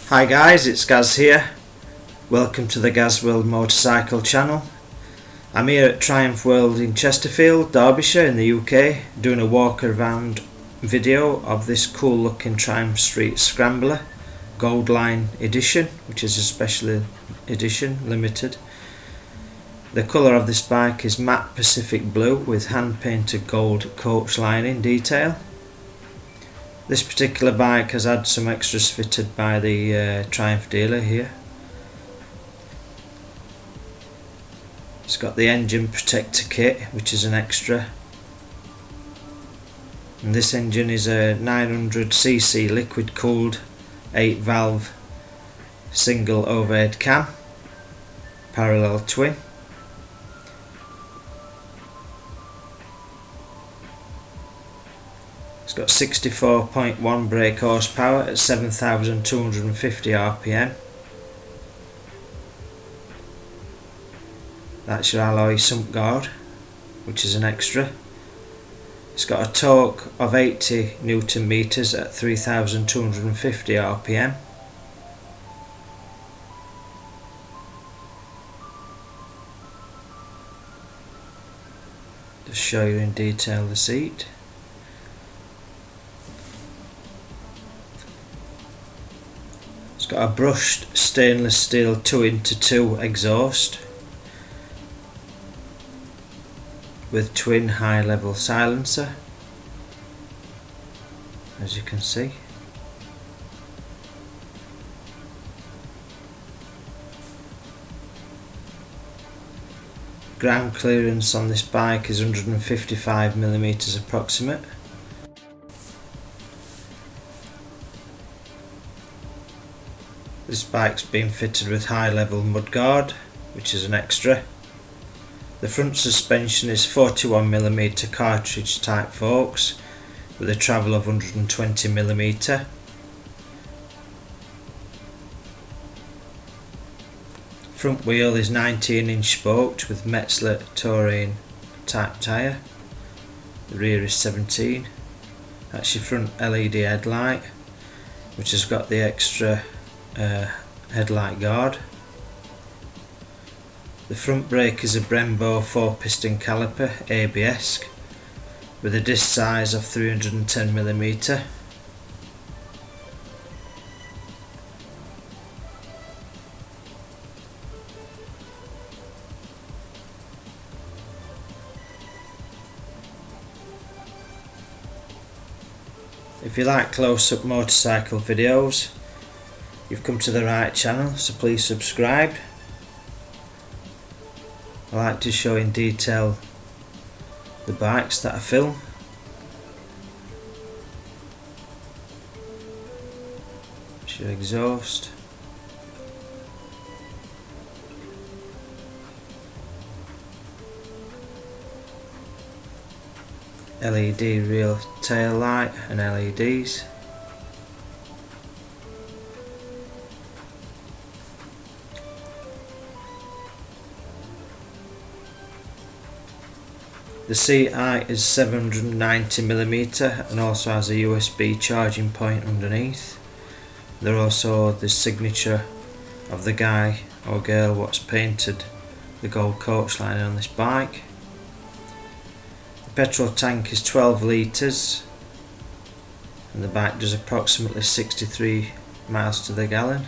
Hi guys, it's Gaz here. Welcome to the Gaz World Motorcycle channel. I'm here at Triumph World in Chesterfield, Derbyshire in the UK, doing a walk around video of this cool looking Triumph Street Scrambler Goldline edition, which is a special edition, limited. The colour of this bike is matte Pacific blue with hand painted gold coach lining detail. This particular bike has had some extras fitted by the Triumph dealer here. It's got the engine protector kit, which is an extra. And this engine is a 900cc liquid cooled 8 valve single overhead cam, parallel twin. It's got 64.1 brake horsepower at 7,250 RPM. That's your alloy sump guard, which is an extra. It's got a torque of 80 Newton meters at 3,250 RPM. Just show you in detail the seat. It's got a brushed stainless steel 2x2 exhaust with twin high level silencer, as you can see. Ground clearance on this bike is 155mm approximate. This bike's been fitted with high level mudguard, which is an extra. The front suspension is 41mm cartridge type forks with a travel of 120mm. Front wheel is 19-inch spoked with Metzler Touring type tyre. The rear is 17. That's your front LED headlight, which has got the extra headlight guard. The front brake is a Brembo 4-piston caliper ABS with a disc size of 310mm. If you like close-up motorcycle videos, you've come to the right channel, so please subscribe. I like to show in detail the bikes that I film. It's your exhaust. LED rear tail light and LEDs. The seat height is 790mm and also has a USB charging point underneath. There also the signature of the guy or girl what's painted the gold coach line on this bike. The petrol tank is 12 litres and the bike does approximately 63 miles to the gallon.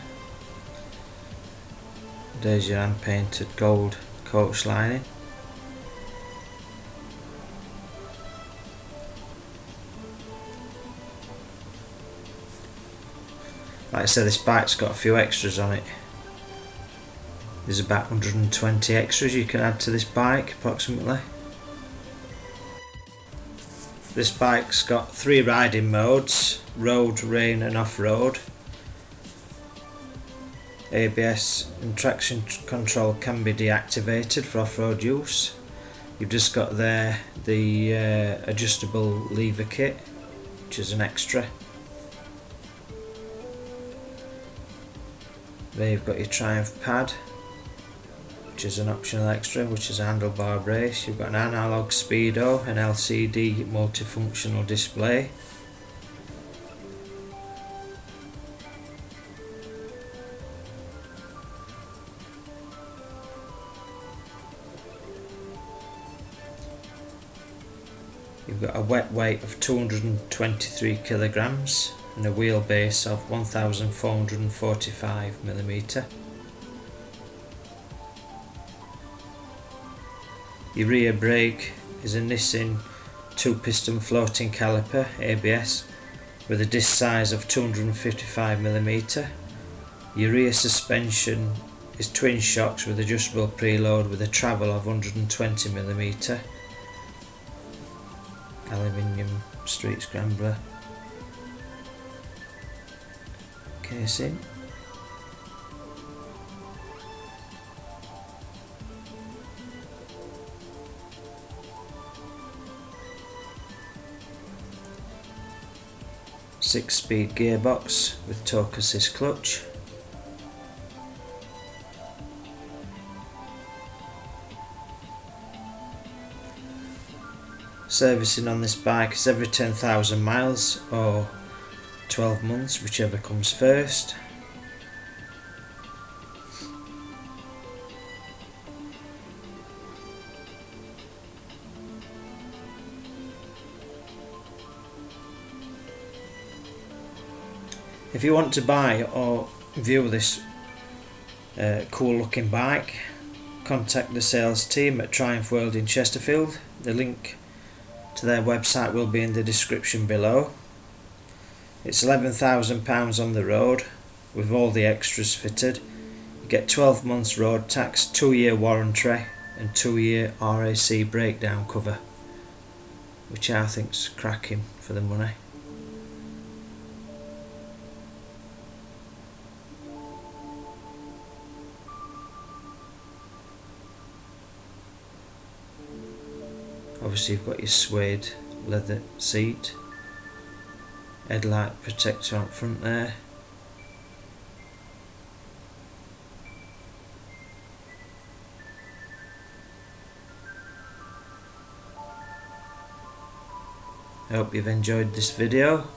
There's your hand painted gold coach lining. Like I said, this bike's got a few extras on it. There's about 120 extras you can add to this bike approximately. This bike's got 3 riding modes: road, rain and off-road. ABS and traction control can be deactivated for off-road use. You've just got there the adjustable lever kit, which is an extra. There you've got your Triumph pad, which is an optional extra, which is a handlebar brace. You've got an analog speedo, an LCD multifunctional display. You've got a wet weight of 223 kilograms and a wheelbase of 1445mm. Your rear brake is a Nissin 2-piston floating caliper ABS with a disc size of 255mm. Your rear suspension is twin shocks with adjustable preload with a travel of 120mm. Aluminium street scrambler casing. Six-speed gearbox with torque assist clutch. Servicing on this bike is every 10,000 miles or 12 months, whichever comes first. If you want to buy or view this cool looking bike, contact the sales team at Triumph World in Chesterfield. The link to their website will be in the description below. It's £11,000 on the road with all the extras fitted. You get 12 months road tax, 2-year warranty and 2-year RAC breakdown cover, which I think's cracking for the money. Obviously you've got your suede leather seat, headlight protector up front there. I hope you've enjoyed this video.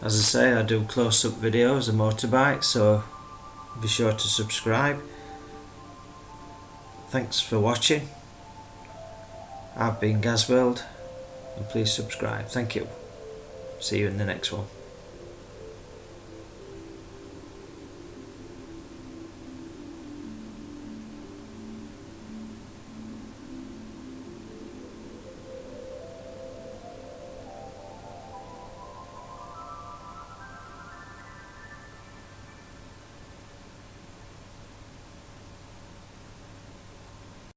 As I say, I do close-up videos of motorbikes, so be sure to subscribe. Thanks for watching. I've been Gazworld, and please subscribe. Thank you. See you in the next one.